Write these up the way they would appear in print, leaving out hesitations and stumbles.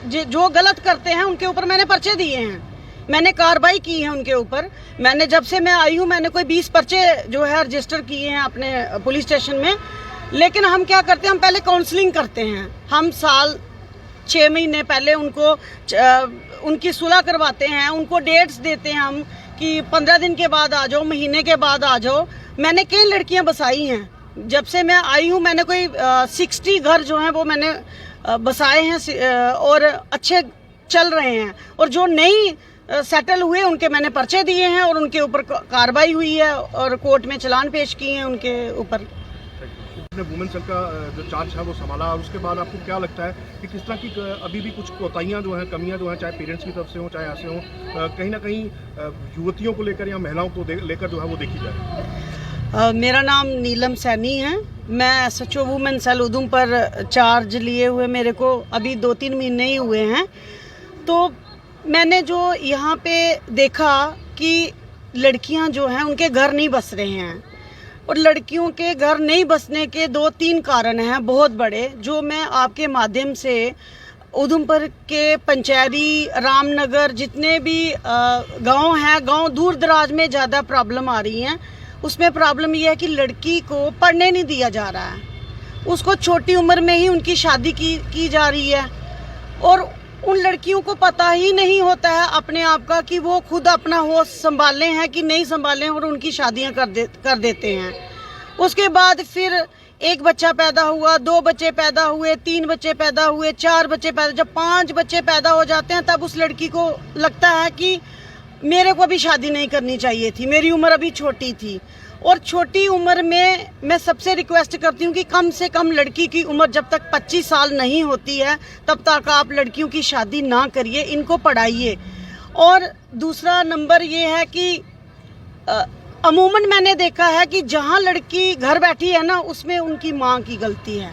जो गलत करते हैं उनके ऊपर मैंने पर्चे दिए हैं, मैंने कार्रवाई की है उनके ऊपर। मैंने जब से मैं आई हूँ मैंने कोई 20 पर्चे जो है रजिस्टर किए हैं अपने पुलिस स्टेशन में। लेकिन हम क्या करते हैं, हम पहले काउंसलिंग करते हैं। हम साल 6 महीने पहले उनकी सुलह करवाते हैं, उनको डेट्स देते हैं हम कि 15 दिन के बाद आ जाओ, महीने के बाद आ जाओ। मैंने कई लड़कियां बसाई हैं, जब से मैं आई हूँ मैंने कोई 60 घर जो हैं वो मैंने बसाए हैं और अच्छे चल रहे हैं। और जो नई सेटल हुए उनके मैंने पर्चे दिए हैं और उनके ऊपर कार्रवाई हुई है और कोर्ट में चालान पेश किए हैं उनके ऊपर। आपने वुमेन सेल का जो चार्ज है वो संभाला, और उसके बाद आपको क्या लगता है कि किस तरह की अभी भी कुछ कोताहियां जो हैं, कमियां जो हैं, चाहे पेरेंट्स की तरफ से हो चाहे ऐसे हो, कहीं ना कहीं युवतियों को लेकर या महिलाओं को लेकर जो है वो देखी जाए? मेरा नाम नीलम सैनी है। मैं SHO वुमेन सेल उधम पर चार्ज लिए हुए मेरे को अभी 2-3 महीने ही हुए हैं। तो मैंने जो यहाँ पे देखा कि लड़कियाँ जो हैं उनके घर नहीं बस रहे हैं, और लड़कियों के घर नहीं बसने के 2-3 कारण हैं बहुत बड़े, जो मैं आपके माध्यम से उधमपुर के पंचैरी, रामनगर, जितने भी गांव हैं, गांव दूर दराज में ज़्यादा प्रॉब्लम आ रही हैं। उसमें प्रॉब्लम यह है कि लड़की को पढ़ने नहीं दिया जा रहा है, उसको छोटी उम्र में ही उनकी शादी की जा रही है। और उन लड़कियों को पता ही नहीं होता है अपने आप का कि वो खुद अपना होश संभाले हैं कि नहीं संभाले, और उनकी शादियां कर देते हैं। उसके बाद फिर एक बच्चा पैदा हुआ, 2 बच्चे पैदा हुए, 3 बच्चे पैदा हुए, 4 बच्चे पैदा, जब 5 बच्चे पैदा हो जाते हैं तब उस लड़की को लगता है कि मेरे को अभी शादी नहीं करनी चाहिए थी, मेरी उम्र अभी छोटी थी। और छोटी उम्र में मैं सबसे रिक्वेस्ट करती हूँ कि कम से कम लड़की की उम्र जब तक 25 साल नहीं होती है तब तक आप लड़कियों की शादी ना करिए, इनको पढ़ाइए। और दूसरा नंबर ये है कि अमूमन मैंने देखा है कि जहाँ लड़की घर बैठी है ना, उसमें उनकी माँ की गलती है।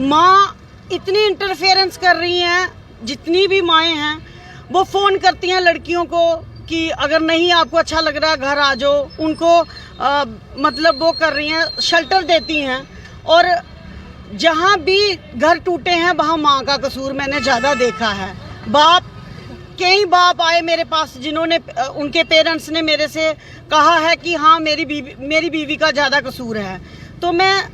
माँ इतनी इंटरफेरेंस कर रही हैं, जितनी भी माएँ हैं वो फ़ोन करती हैं लड़कियों को कि अगर नहीं आपको अच्छा लग रहा है घर आ जाओ। उनको मतलब वो कर रही हैं, शेल्टर देती हैं। और जहाँ भी घर टूटे हैं वहाँ माँ का कसूर मैंने ज़्यादा देखा है। कई बाप आए मेरे पास जिन्होंने उनके पेरेंट्स ने मेरे से कहा है कि हाँ मेरी बीवी का ज़्यादा कसूर है। तो मैं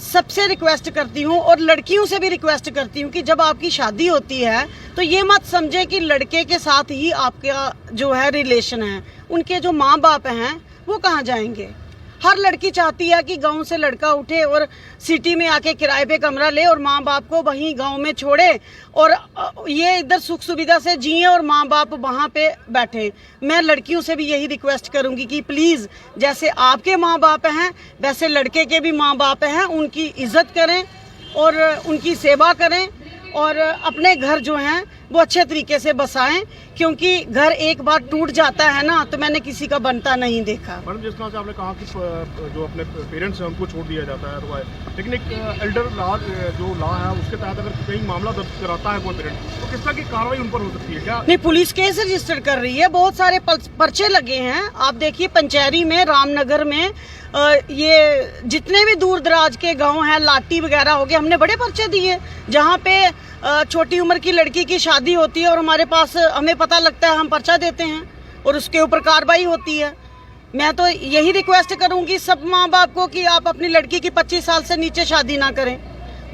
सबसे रिक्वेस्ट करती हूँ और लड़कियों से भी रिक्वेस्ट करती हूँ कि जब आपकी शादी होती है तो ये मत समझे कि लड़के के साथ ही आपका जो है रिलेशन है। उनके जो माँ बाप हैं वो कहाँ जाएंगे? हर लड़की चाहती है कि गांव से लड़का उठे और सिटी में आके किराए पे कमरा ले और माँ बाप को वहीं गांव में छोड़े और ये इधर सुख सुविधा से जिए और माँ बाप वहाँ पे बैठे। मैं लड़कियों से भी यही रिक्वेस्ट करूंगी कि प्लीज़ जैसे आपके माँ बाप हैं वैसे लड़के के भी माँ बाप हैं, उनकी इज्जत करें और उनकी सेवा करें और अपने घर जो हैं वो अच्छे तरीके से बसाएं, क्योंकि घर एक बार टूट जाता है ना तो मैंने किसी का बनता नहीं देखा। मैडम जिस तरह से आपने कहा कि जो अपने पेरेंट्स हैं उनको छोड़ दिया जाता है, लेकिन एक एल्डर लॉ जो लॉ है उसके तहत अगर कहीं मामला दर्ज कराता है कोई पेरेंट तो किस तरह की कार्रवाई उन पर हो सकती है? क्या नहीं, पुलिस केस रजिस्टर कर रही है, बहुत सारे पर्चे लगे हैं। आप देखिए पंचैरी में, रामनगर में, ये जितने भी दूर दराज के गांव हैं, लाटी वगैरह हो गए, हमने बड़े पर्चे दिए जहाँ पे छोटी उम्र की लड़की की शादी होती है और हमारे पास हमें पता लगता है, हम पर्चा देते हैं और उसके ऊपर कार्रवाई होती है। मैं तो यही रिक्वेस्ट करूंगी सब माँ बाप को कि आप अपनी लड़की की 25 साल से नीचे शादी ना करें,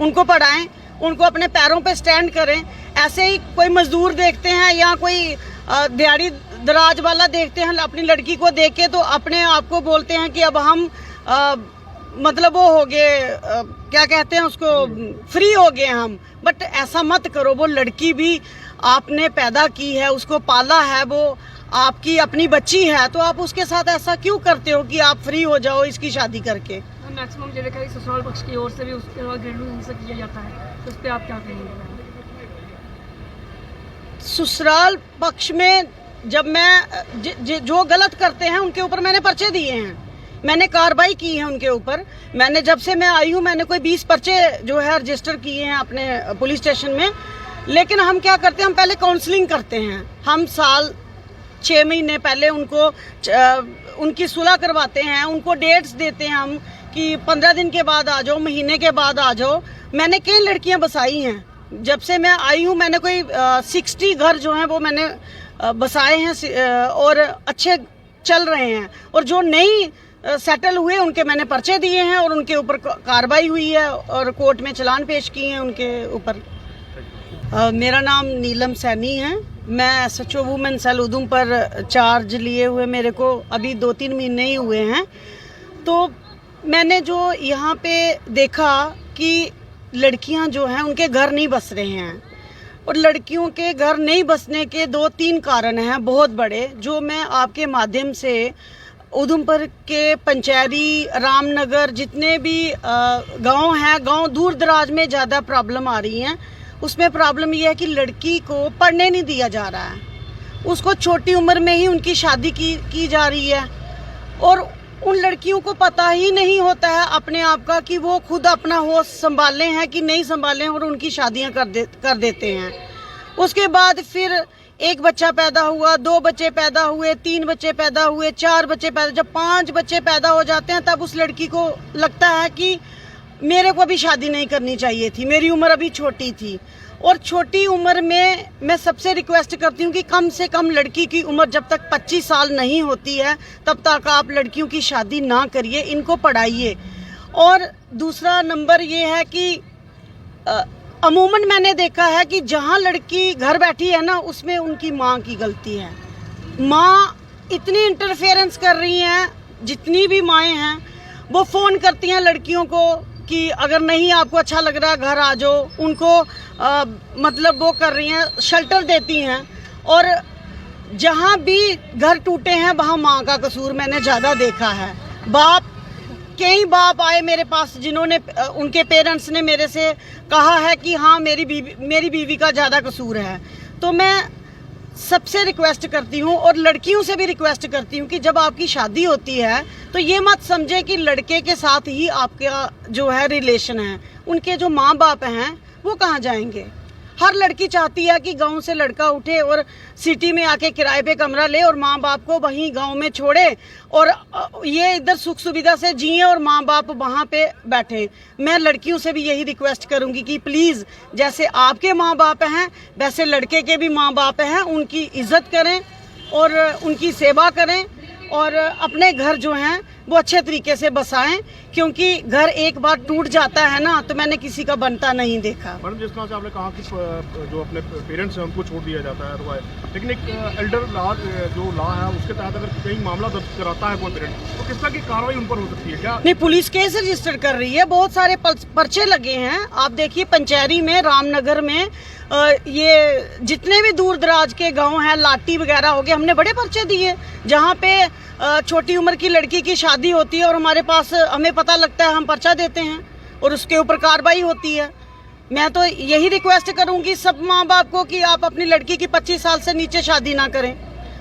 उनको पढ़ाएं, उनको अपने पैरों पे स्टैंड करें। ऐसे ही कोई मजदूर देखते हैं या कोई दिहाड़ी दराज वाला देखते हैं, अपनी लड़की को देख के तो अपने आप को बोलते हैं कि अब हम मतलब वो हो गए, क्या कहते हैं उसको, फ्री हो गए हम। बट ऐसा मत करो, वो लड़की भी आपने पैदा की है, उसको पाला है, वो आपकी अपनी बच्ची है, तो आप उसके साथ ऐसा क्यों करते हो कि आप फ्री हो जाओ इसकी शादी करके? मैक्सिमम ये देखा है ससुराल पक्ष की ओर से भी उसके बाद घरेलू हिंसा किया जाता है, तो उस पर आप क्या कहेंगे? ससुराल पक्ष में जब मैं जो गलत करते हैं उनके ऊपर मैंने पर्चे दिए हैं, मैंने कार्रवाई की है उनके ऊपर। मैंने जब से मैं आई हूँ मैंने कोई 20 पर्चे जो है रजिस्टर किए हैं अपने पुलिस स्टेशन में। लेकिन हम क्या करते हैं, हम पहले काउंसलिंग करते हैं। हम साल 6 महीने पहले उनकी सुलह करवाते हैं, उनको डेट्स देते हैं हम कि 15 दिन के बाद आ जाओ, महीने के बाद आ जाओ। मैंने कई लड़कियां बसाई हैं, जब से मैं आई हूँ मैंने कोई 60 घर जो हैं वो मैंने बसाए हैं और अच्छे चल रहे हैं, और जो नहीं सेटल हुए उनके मैंने पर्चे दिए हैं और उनके ऊपर कार्रवाई हुई है और कोर्ट में चालान पेश किए हैं उनके ऊपर। मेरा नाम नीलम सैनी है। मैं SHO वुमेन सेल उधम पर चार्ज लिए हुए मेरे को अभी 2-3 महीने ही हुए हैं। तो मैंने जो यहाँ पे देखा कि लड़कियाँ जो हैं उनके घर नहीं बस रहे हैं, और लड़कियों के घर नहीं बसने के 2-3 कारण हैं बहुत बड़े, जो मैं आपके माध्यम से उधमपुर के पंचैरी, रामनगर, जितने भी गांव हैं, गांव दूर दराज में ज़्यादा प्रॉब्लम आ रही हैं। उसमें प्रॉब्लम ये है कि लड़की को पढ़ने नहीं दिया जा रहा है, उसको छोटी उम्र में ही उनकी शादी की जा रही है, और उन लड़कियों को पता ही नहीं होता है अपने आप का कि वो खुद अपना होश संभाले हैं कि नहीं संभाले, और उनकी शादियां कर देते हैं। उसके बाद फिर एक बच्चा पैदा हुआ, 2 बच्चे पैदा हुए, 3 बच्चे पैदा हुए, 4 बच्चे पैदा, जब 5 बच्चे पैदा हो जाते हैं तब उस लड़की को लगता है कि मेरे को अभी शादी नहीं करनी चाहिए थी, मेरी उम्र अभी छोटी थी। और छोटी उम्र में मैं सबसे रिक्वेस्ट करती हूँ कि कम से कम लड़की की उम्र जब तक 25 साल नहीं होती है तब तक आप लड़कियों की शादी ना करिए, इनको पढ़ाइए। और दूसरा नंबर ये है कि अमूमन मैंने देखा है कि जहाँ लड़की घर बैठी है ना, उसमें उनकी माँ की गलती है। माँ इतनी इंटरफेरेंस कर रही हैं, जितनी भी माएँ हैं वो फ़ोन करती हैं लड़कियों को कि अगर नहीं आपको अच्छा लग रहा घर आ जाओ, उनको मतलब वो कर रही हैं, शेल्टर देती हैं। और जहाँ भी घर टूटे हैं वहाँ माँ का कसूर मैंने ज़्यादा देखा है। कई बाप आए मेरे पास जिन्होंने, उनके पेरेंट्स ने मेरे से कहा है कि हाँ मेरी बीवी का ज़्यादा कसूर है। तो मैं सबसे रिक्वेस्ट करती हूँ और लड़कियों से भी रिक्वेस्ट करती हूँ कि जब आपकी शादी होती है तो ये मत समझे कि लड़के के साथ ही आपका जो है रिलेशन है, उनके जो माँ बाप हैं वो कहाँ जाएंगे। हर लड़की चाहती है कि गांव से लड़का उठे और सिटी में आके किराए पे कमरा ले और माँ बाप को वहीं गांव में छोड़े और ये इधर सुख सुविधा से जिए और माँ बाप वहाँ पे बैठे। मैं लड़कियों से भी यही रिक्वेस्ट करूँगी कि प्लीज़ जैसे आपके माँ बाप हैं वैसे लड़के के भी माँ बाप हैं, उनकी इज्जत करें और उनकी सेवा करें और अपने घर जो हैं वो अच्छे तरीके से बसाएं, क्योंकि घर एक बार टूट जाता है ना तो मैंने किसी का बनता नहीं देखा। मैडम जिस तरह से आपने कहा कि जो अपने पेरेंट्स हैं उनको छोड़ दिया जाता है, लेकिन एक एल्डर लॉ जो लॉ है उसके तहत अगर कहीं मामला दर्ज कराता है कोई पेरेंट तो किस तरह की कार्रवाई उन पर हो सकती है? क्या नहीं, पुलिस केस रजिस्टर कर रही है, बहुत सारे पर्चे लगे हैं। आप देखिए पंचैरी में, रामनगर में, ये जितने भी दूर दराज के गांव हैं, लाटी वगैरह हो गए, हमने बड़े पर्चे दिए जहाँ पे छोटी उम्र की लड़की की शादी होती है और हमारे पास हमें पता लगता है, हम पर्चा देते हैं और उसके ऊपर कार्रवाई होती है। मैं तो यही रिक्वेस्ट करूंगी सब माँ बाप को कि आप अपनी लड़की की 25 साल से नीचे शादी ना करें,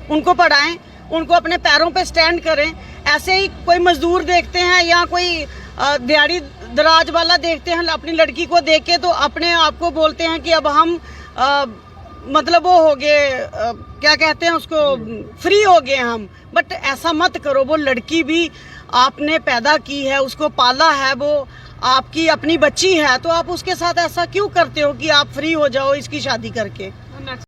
उनको पढ़ाएं, उनको अपने पैरों पे स्टैंड करें। ऐसे ही कोई मजदूर देखते हैं या कोई दिहाड़ी दराज वाला देखते हैं, अपनी लड़की को देख के तो अपने आप को बोलते हैं कि अब हम मतलब वो हो गए, क्या कहते हैं उसको, फ्री हो गए हम। बट ऐसा मत करो, वो लड़की भी आपने पैदा की है, उसको पाला है, वो आपकी अपनी बच्ची है, तो आप उसके साथ ऐसा क्यों करते हो कि आप फ्री हो जाओ इसकी शादी करके।